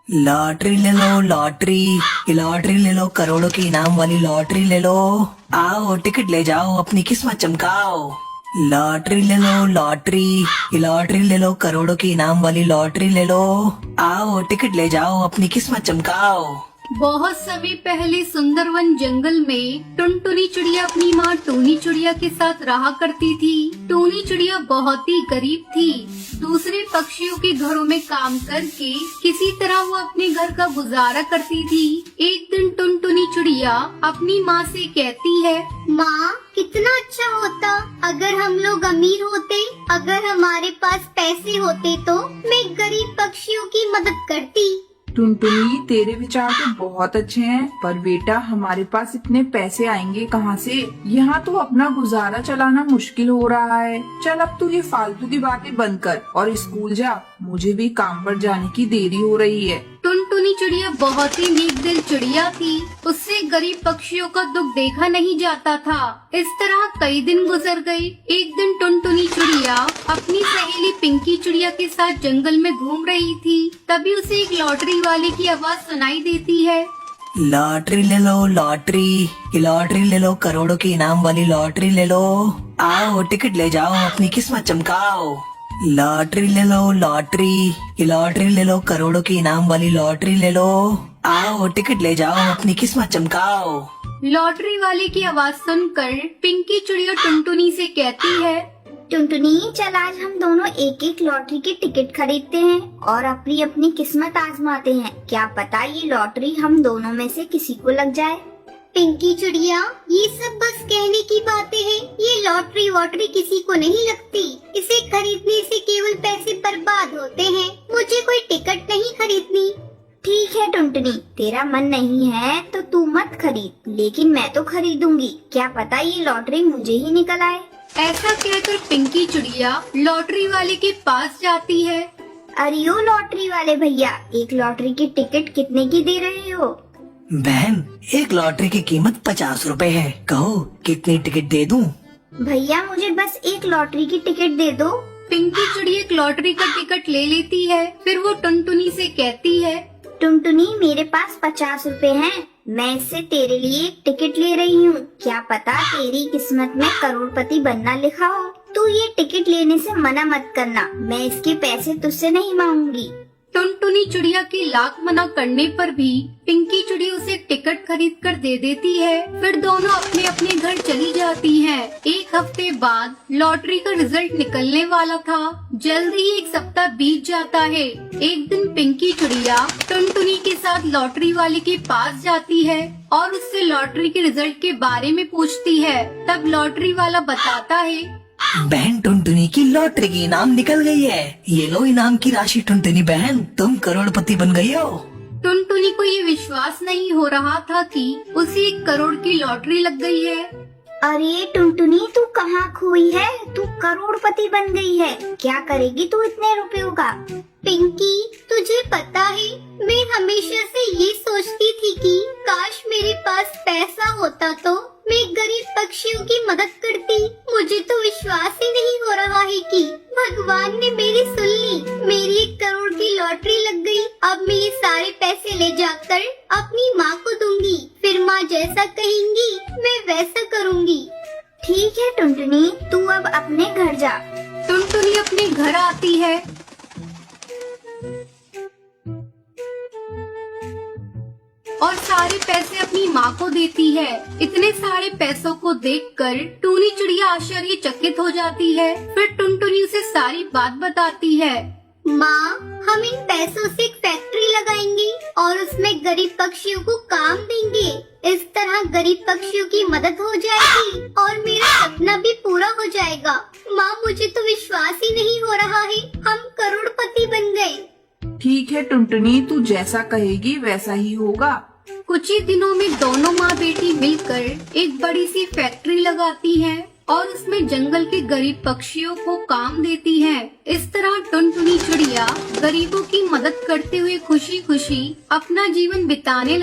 Lottery ले लो lottery, lottery ले लो, करोड़ों की इनाम वाली लॉटरी ले लो। आओ टिकट ले जाओ, अपनी किस्मत चमकाओ। लॉटरी ले लो लॉटरी, लॉटरी ले लो, करोड़ों की इनाम वाली लॉटरी ले लो। आओ टिकट ले जाओ, अपनी किस्मत चमकाओ। बहुत समय पहले सुंदरवन जंगल में टुनटुनी चिड़िया अपनी माँ टूनी चिड़िया के साथ रहा करती थी। टूनी चिड़िया बहुत ही गरीब थी। दूसरे पक्षियों के घरों में काम करके किसी तरह वो अपने घर का गुजारा करती थी। एक दिन टुनटुनी चिड़िया अपनी माँ से कहती है, माँ, कितना अच्छा होता अगर हम लोग अमीर होते, अगर हमारे पास पैसे होते तो मैं गरीब पक्षियों की मदद करती। टुनटुनी, तेरे विचार तो बहुत अच्छे हैं, पर बेटा हमारे पास इतने पैसे आएंगे कहाँ से? यहाँ तो अपना गुजारा चलाना मुश्किल हो रहा है। चल अब तू ये फालतू की बातें बंद कर और स्कूल जा, मुझे भी काम पर जाने की देरी हो रही है। टुनटुनी चिड़िया बहुत ही नेक दिल चिड़िया थी। उससे गरीब पक्षियों का दुख देखा नहीं जाता था। इस तरह कई दिन गुजर गए। एक दिन टुनटुनी चिड़िया अपनी सहेली पिंकी चिड़िया के साथ जंगल में घूम रही थी। तभी उसे एक लॉटरी वाले की आवाज सुनाई देती है। लॉटरी ले लो लॉटरी, लॉटरी ले लो, करोड़ों की इनाम वाली लॉटरी ले लो। आओ टिकट ले जाओ, अपनी किस्मत चमकाओ। लॉटरी ले लो लॉटरी, लॉटरी ले लो, करोड़ों की इनाम वाली लॉटरी ले लो। आओ टिकट ले जाओ, अपनी किस्मत चमकाओ। लॉटरी वाले की आवाज सुनकर पिंकी चिड़िया टुनटुनी से कहती है, टुनटुनी, चल आज हम दोनों एक एक लॉटरी के टिकट खरीदते हैं और अपनी अपनी किस्मत आजमाते हैं। क्या पता ये लॉटरी हम दोनों में से किसी को लग जाए। पिंकी चिड़िया, ये सब बस कहने की बातें हैं। ये लॉटरी वॉटरी किसी को नहीं लगती। इसे खरीदने से केवल पैसे बर्बाद होते हैं। मुझे कोई टिकट नहीं खरीदनी। ठीक है टुनटुनी, तेरा मन नहीं है तो तू मत खरीद, लेकिन मैं तो खरीदूंगी। क्या पता ये लॉटरी मुझे ही निकल आए। ऐसा कहकर पिंकी चिड़िया लॉटरी वाले के पास जाती है। अरे ओ लॉटरी वाले भैया, एक लॉटरी की टिकट कितने की दे रहे हो? बहन, एक लॉटरी की कीमत 50 रुपए है। कहो कितनी टिकट दे दूं? भैया मुझे बस एक लॉटरी की टिकट दे दो। पिंकी चिड़िया एक लॉटरी का टिकट ले लेती है। फिर वो टुनटुनी से कहती है, टुनटुनी, मेरे पास 50 रुपए हैं। मैं इससे तेरे लिए एक टिकट ले रही हूँ। क्या पता तेरी किस्मत में करोड़पति बनना लिखा हो। तू ये टिकट लेने से मना मत करना। मैं इसके पैसे तुझसे नहीं मांगूंगी। टुनटुनी चिड़िया के लाख मना करने पर भी पिंकी चिड़िया उसे टिकट खरीद कर दे देती है। फिर दोनों अपने अपने घर चली जाती हैं। एक हफ्ते बाद लॉटरी का रिजल्ट निकलने वाला था। जल्दी ही एक सप्ताह बीत जाता है। एक दिन पिंकी चिड़िया टुनटुनी के साथ लॉटरी वाले के पास जाती है और उससे लॉटरी के रिजल्ट के बारे में पूछती है। तब लॉटरी वाला बताता है, बहन, टुनटुनी की लॉटरी की इनाम निकल गई है। ये लो इनाम की राशि। टुनटुनी बहन, तुम करोड़पति बन गई हो। टुनटुनी को ये विश्वास नहीं हो रहा था कि उसे 1 करोड़ की लॉटरी लग गई है। अरे टुनटुनी, तू कहाँ खोई है? तू करोड़पति बन गई है। क्या करेगी तू इतने रुपयों का? पिंकी, तुझे पता है मैं हमेशा से ये सोचती थी कि काश मेरे पास पैसा होता तो मैं गरीब पक्षियों की मदद करती। मुझे तो विश्वास ही नहीं हो रहा है कि भगवान ने मेरी सुन ली। मेरी 1 करोड़ की लॉटरी लग गई। अब मैं ये सारे पैसे ले जाकर अपनी माँ को दूंगी। फिर माँ जैसा कहेंगी मैं वैसा करूँगी। ठीक है टुनटुनी, तू अब अपने घर जा। टुनटुनी अपने घर आती है। और सारे पैसे अपनी माँ को देती है। इतने सारे पैसों को देखकर टूनी चिड़िया आश्चर्यचकित हो जाती है। फिर टुनटुनी उसे सारी बात बताती है। माँ, हम इन पैसों से एक फैक्ट्री लगाएंगे और उसमें गरीब पक्षियों को काम देंगे। इस तरह गरीब पक्षियों की मदद हो जाएगी और मेरा सपना भी पूरा हो जाएगा। माँ, मुझे तो विश्वास ही नहीं हो रहा है, हम करोड़पति बन गए। ठीक है टुनटुनी, तू जैसा कहेगी वैसा ही होगा। कुछ ही दिनों में दोनों माँ बेटी मिलकर एक बड़ी सी फैक्ट्री लगाती हैं और उसमें जंगल के गरीब पक्षियों को काम देती हैं। इस तरह टुनटुनी चिड़िया गरीबों की मदद करते हुए खुशी खुशी अपना जीवन बिताने